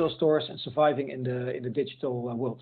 physical stores and surviving in the digital world.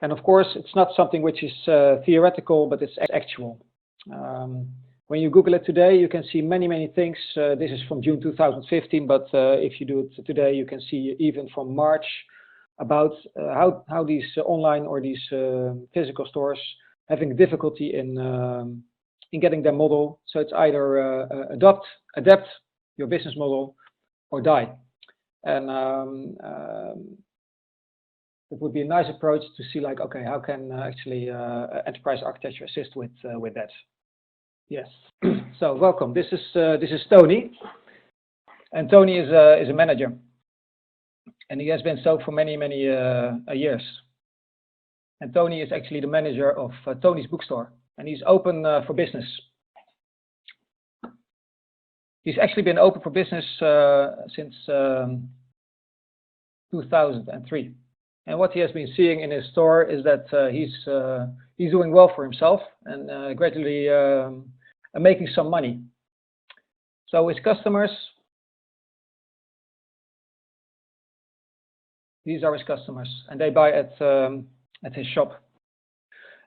And of course, it's not something which is theoretical, but it's actual. When you Google it today, you can see many things. This is from June 2015, but if you do it today, you can see even from March about how these online or these physical stores having difficulty in getting their model. So it's either adapt your business model or die. And it would be a nice approach to see, like, okay, how can actually enterprise architecture assist with that? Yes. So welcome. This is Tony, and Tony is a manager, and he has been so for many years. And Tony is actually the manager of Tony's Bookstore, and he's open for business. He's actually been open for business since 2003. And what he has been seeing in his store is that he's doing well for himself and gradually making some money. So his customers, these are his customers, and they buy at his shop.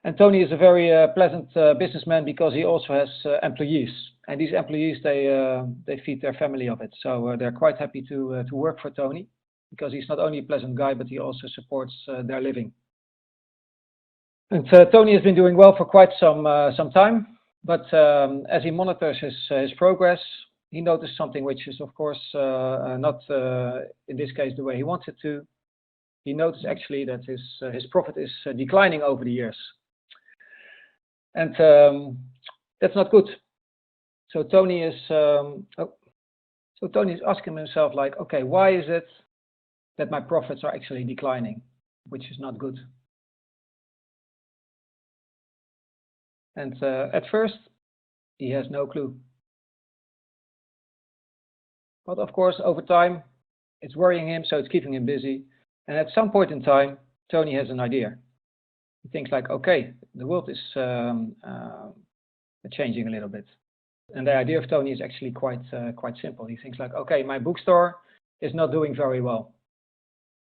And Tony is a very pleasant businessman because he also has employees, and these employees they feed their family of it. So they're quite happy to work for Tony, because he's not only a pleasant guy, but he also supports their living. And Tony has been doing well for quite some time, but as he monitors his progress, he noticed something which is, of course, not in this case the way he wanted to. He noticed actually that his profit is declining over the years, and that's not good. So Tony is asking himself, like, okay, why is it that my profits are actually declining, which is not good. And at first, he has no clue. But of course, over time, it's worrying him, so it's keeping him busy. And at some point in time, Tony has an idea. He thinks like, okay, the world is changing a little bit. And the idea of Tony is actually quite simple. He thinks like, okay, my bookstore is not doing very well.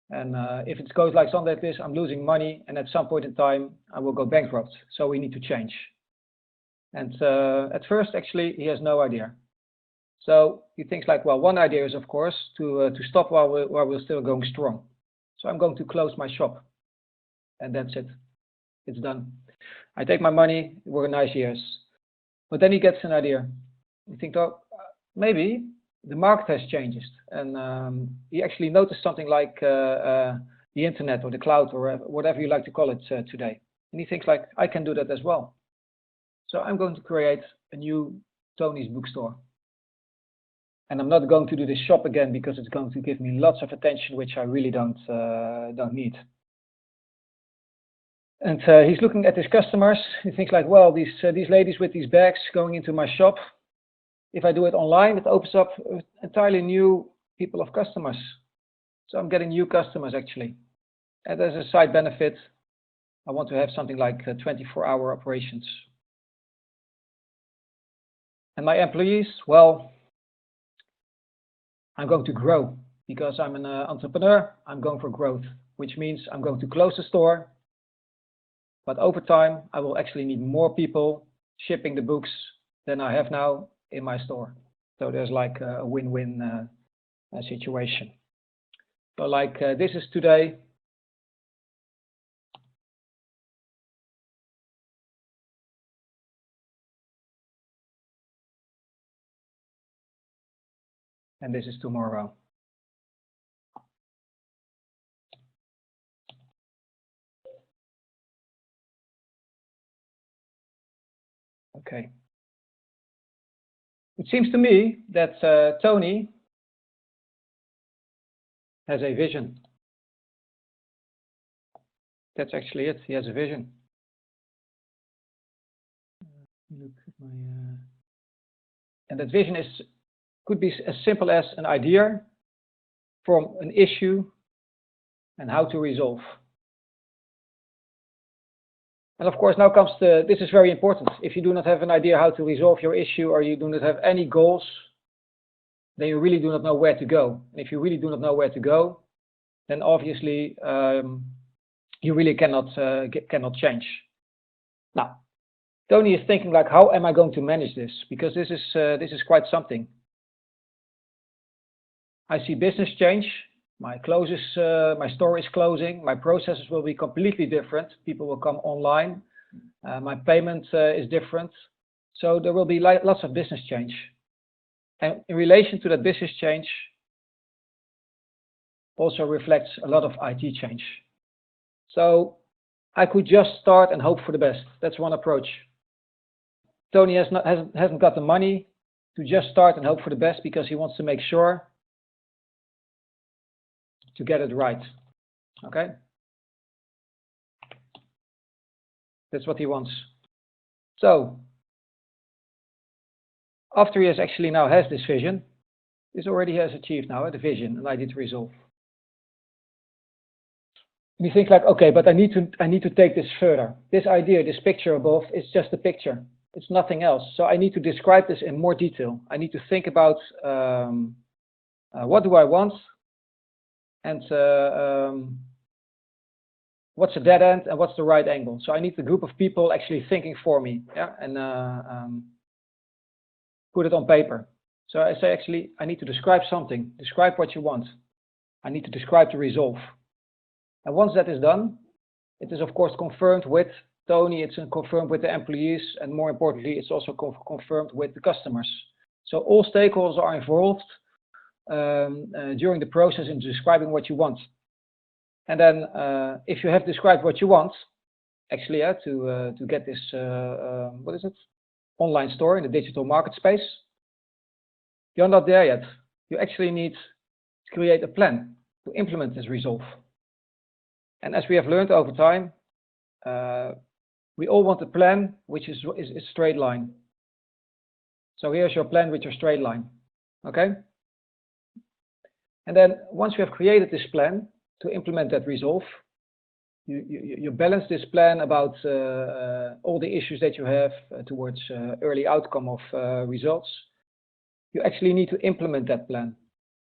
And if it goes like something like this, I'm losing money, and at some point in time, I will go bankrupt. So we need to change. And at first, actually, he has no idea. So he thinks like, well, one idea is, of course, to stop while we're still going strong. So I'm going to close my shop, and that's it. It's done. I take my money. It were nice years. But then he gets an idea. He thinks, oh, maybe the market has changed, and he actually noticed something like the internet or the cloud or whatever you like to call it today. And he thinks like, I can do that as well. So I'm going to create a new Tony's Bookstore. And I'm not going to do this shop again because it's going to give me lots of attention, which I really don't need. And he's looking at his customers. He thinks like, well, these ladies with these bags going into my shop, if I do it online, it opens up entirely new people of customers. So I'm getting new customers actually. And as a side benefit, I want to have something like 24-hour operations. And my employees, well, I'm going to grow because I'm an entrepreneur. I'm going for growth, which means I'm going to close the store. But over time, I will actually need more people shipping the books than I have now in my store. So there's like a win-win situation. So like this is today. And this is tomorrow. Okay. It seems to me that Tony has a vision. That's actually it. He has a vision. Look at my, and that vision could be as simple as an idea from an issue and how to resolve. And of course, now comes this is very important. If you do not have an idea how to resolve your issue, or you do not have any goals, then you really do not know where to go. And if you really do not know where to go, then obviously you really cannot change. Now, Tony is thinking like, how am I going to manage this? Because this is quite something. I see business change. My store is closing. My processes will be completely different. People will come online. My payment is different. So there will be lots of business change. And in relation to that business change, also reflects a lot of IT change. So I could just start and hope for the best. That's one approach. Tony hasn't got the money to just start and hope for the best because he wants to make sure to get it right. Okay? That's what he wants. So after he has actually now has this vision, this already has achieved now the vision, and I did resolve. And you think like, okay, but I need to take this further. This idea, this picture above, is just a picture. It's nothing else. So I need to describe this in more detail. I need to think about what do I want, and what's a dead end and what's the right angle. So I need a group of people actually thinking for me, yeah, and put it on paper. So I say, actually, I need to describe something. Describe what you want. I need to describe the resolve. And once that is done, it is of course confirmed with Tony, it's confirmed with the employees, and more importantly, it's also confirmed with the customers. So all stakeholders are involved during the process in describing what you want. And then if you have described what you want, actually to get this, what is it? Online store in the digital market space, you're not there yet. You actually need to create a plan to implement this resolve. And as we have learned over time, we all want a plan which is a straight line. So here's your plan with your straight line, okay? And then once you have created this plan to implement that resolve, you balance this plan about all the issues that you have towards early outcome of results. You actually need to implement that plan.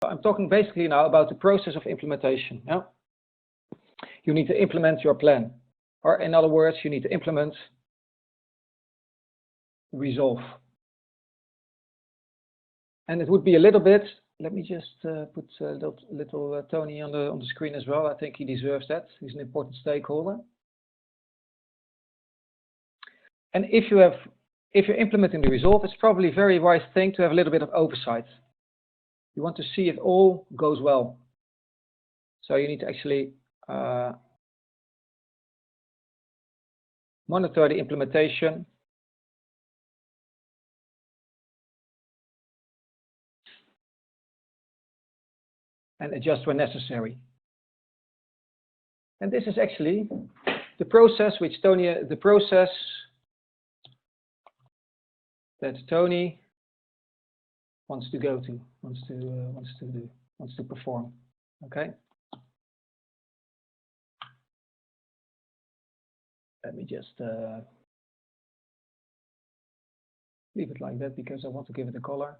I'm talking basically now about the process of implementation. Yeah? You need to implement your plan. Or in other words, you need to implement resolve. And it would be a little bit, let me just put little Tony on the screen as well. I think he deserves that. He's an important stakeholder. And if you're implementing the resolve, it's probably a very wise thing to have a little bit of oversight. You want to see if all goes well. So you need to actually monitor the implementation. And adjust when necessary. And this is actually the process that Tony wants to go to, wants to perform. Okay. Let me just leave it like that because I want to give it a color.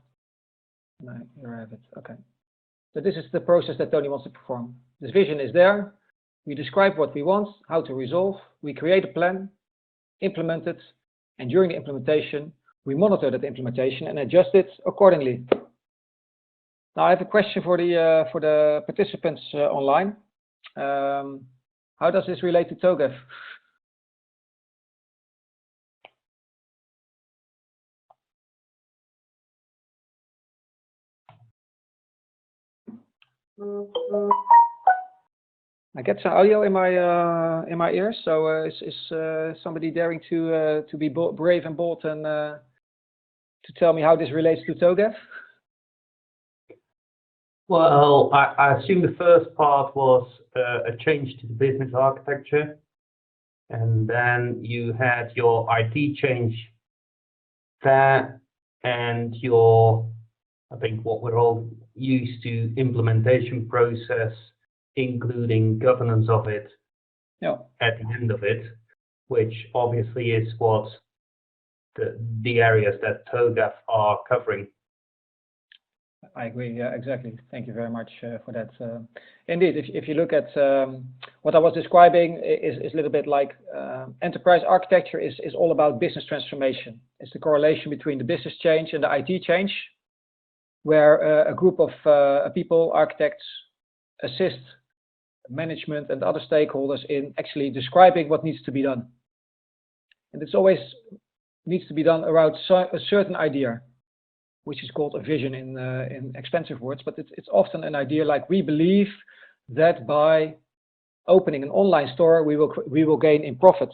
And here I have it. Okay. So this is the process that Tony wants to perform. This vision is there. We describe what we want, how to resolve. We create a plan, implement it, and during the implementation, we monitor that implementation and adjust it accordingly. Now I have a question for the participants online. How does this relate to TOGAF? I get some audio in my ears. So is somebody daring to be brave and bold and to tell me how this relates to TOGAF? Well, I assume the first part was a change to the business architecture, and then you had your IT change there, and your, I think what we're all used to, implementation process, including governance of it at the end of it, which obviously is what the areas that TOGAF are covering. I agree. Yeah, exactly. Thank you very much for that. Indeed, if you look at what I was describing is a little bit like enterprise architecture is all about business transformation. It's the correlation between the business change and the IT change, where a group of people, architects, assist management and other stakeholders in actually describing what needs to be done. And it's always needs to be done around a certain idea, which is called a vision in expensive words, but it's often an idea like we believe that by opening an online store, we will gain in profit.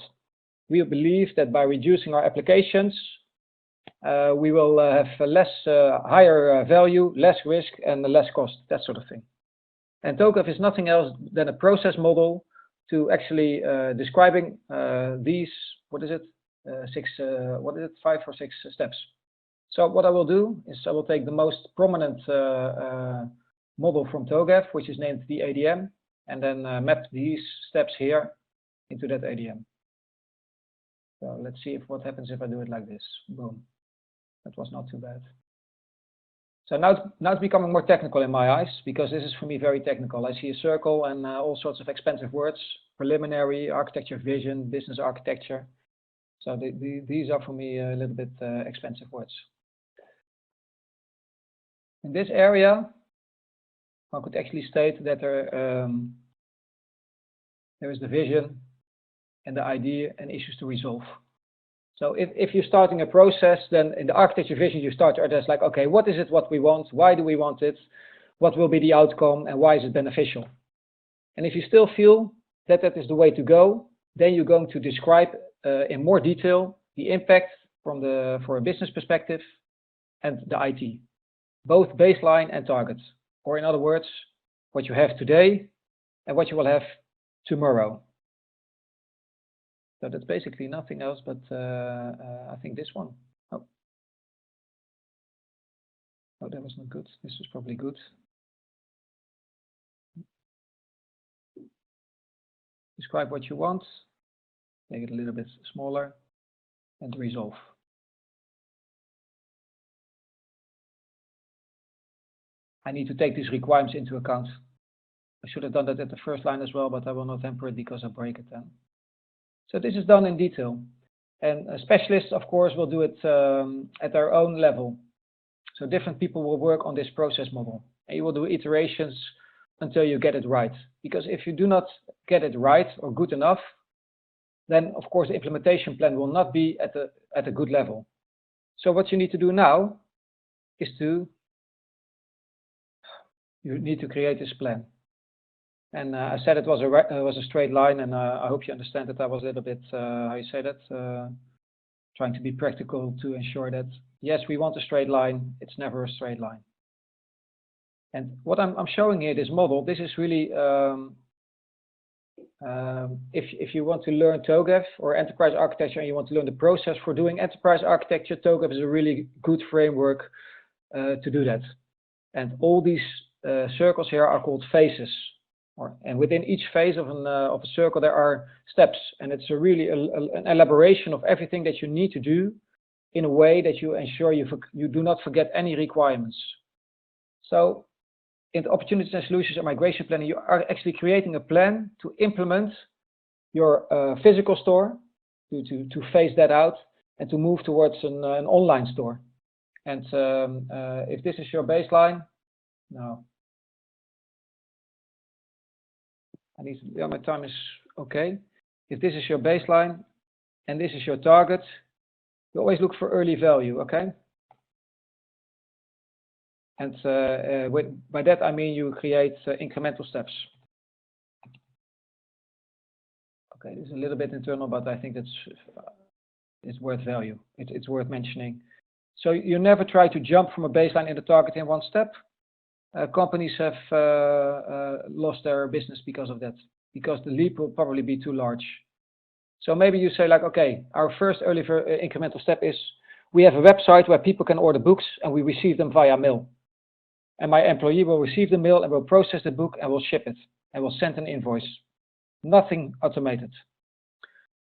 We believe that by reducing our applications, we will have higher value, less risk, and less cost, that sort of thing. And TOGAF is nothing else than a process model to actually describing these, what is it, 5 or 6 steps. So what I will do is I will take the most prominent model from TOGAF, which is named the ADM, and then map these steps here into that ADM. So let's see what happens if I do it like this. Boom. That was not too bad. So now it's becoming more technical in my eyes, because this is for me very technical. I see a circle and all sorts of expensive words: preliminary, architecture, vision, business architecture. So these are for me a little bit expensive words. In this area, one could actually state that there is the vision and the idea and issues to resolve. So if you're starting a process, then in the architecture vision, you start to address like, okay, what is it, what we want? Why do we want it? What will be the outcome and why is it beneficial? And if you still feel that that is the way to go, then you're going to describe in more detail the impact for a business perspective and the IT, both baseline and targets. Or in other words, what you have today and what you will have tomorrow. So that's basically nothing else but I think this one. Oh, that was not good. This was probably good. Describe what you want, make it a little bit smaller, and resolve. I need to take these requirements into account. I should have done that at the first line as well, but I will not temper it because I break it then. So this is done in detail. And specialists, of course, will do it at their own level. So different people will work on this process model. And you will do iterations until you get it right. Because if you do not get it right or good enough, then of course the implementation plan will not be at a good level. So what you need to do now is you need to create this plan. And I said it was a straight line, and I hope you understand that I was a little bit, how you say that, trying to be practical to ensure that, yes, we want a straight line, it's never a straight line. And what I'm showing here, this model, this is really, if you want to learn TOGAF or enterprise architecture and you want to learn the process for doing enterprise architecture, TOGAF is a really good framework to do that. And all these circles here are called phases. And within each phase of a circle, there are steps, and it's really an elaboration of everything that you need to do in a way that you ensure you do not forget any requirements. So in the opportunities and solutions and migration planning, you are actually creating a plan to implement your physical store, to phase that out, and to move towards an online store. And if this is your baseline, no. My time is okay. If this is your baseline and this is your target, you always look for early value, okay? And by that I mean you create incremental steps. Okay, this is a little bit internal, but I think it's worth value. It's worth mentioning. So you never try to jump from a baseline in the target in one step. Companies have lost their business because of that, because the leap will probably be too large. So maybe you say like, okay, our first early incremental step is we have a website where people can order books and we receive them via mail. And my employee will receive the mail and will process the book and will ship it and will send an invoice. Nothing automated.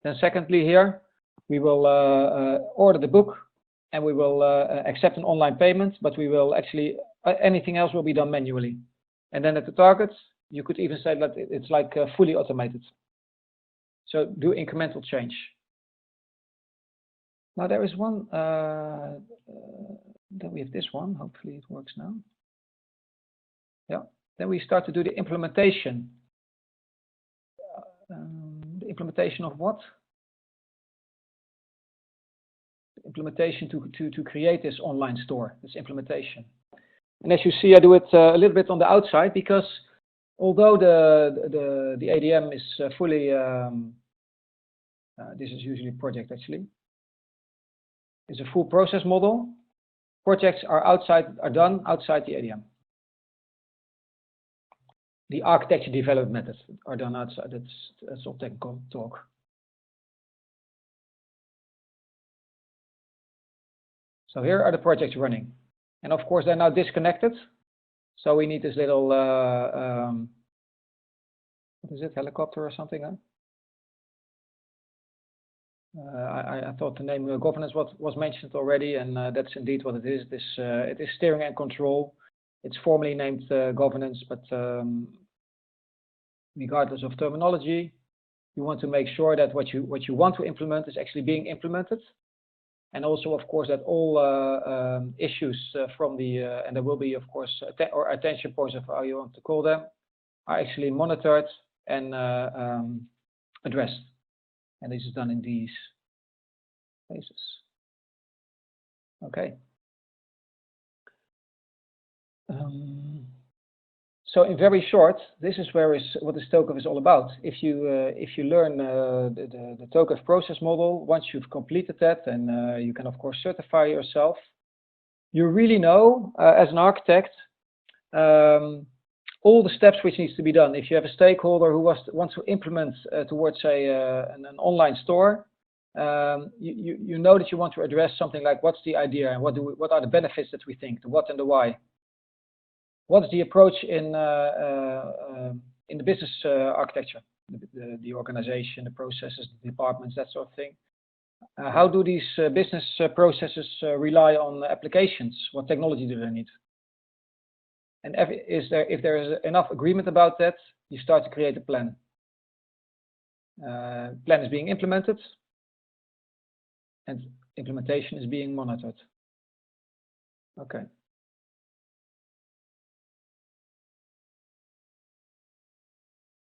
Then secondly here, we will order the book and we will accept an online payment, but we will actually, anything else will be done manually. And then at the target, you could even say that it's like fully automated. So do incremental change. Now there is one, then we have this one, hopefully it works now. Yeah, then we start to do the implementation. The implementation of what? The implementation to create this online store, this implementation. And as you see, I do it a little bit on the outside because although the ADM is fully, this is usually a project actually, it's a full process model. Projects are done outside the ADM. The architecture development methods are done outside. That's all technical talk. So here are the projects running, and of course they're now disconnected. So we need this little what is it, helicopter or something? Huh? I thought the name governance was mentioned already, and that's indeed what it is. It is steering and control. It's formally named governance, but regardless of terminology, you want to make sure that what you want to implement is actually being implemented, and also, of course, that all issues from the and there will be, of course, or attention points of how you want to call them, are actually monitored and addressed. And this is done in these phases. Okay. So in very short, this is what this TOGAF is all about. If you learn the TOGAF process model, once you've completed that, and you can of course certify yourself, you really know as an architect all the steps which needs to be done. If you have a stakeholder who wants to implement towards an online store, you know that you want to address something like what's the idea and what are the benefits that we think, the what and the why. What is the approach in the business architecture, the organization, the processes, the departments, that sort of thing? How do these business processes rely on applications? What technology do they need? And if there is enough agreement about that, you start to create a plan. Plan is being implemented, and implementation is being monitored. Okay.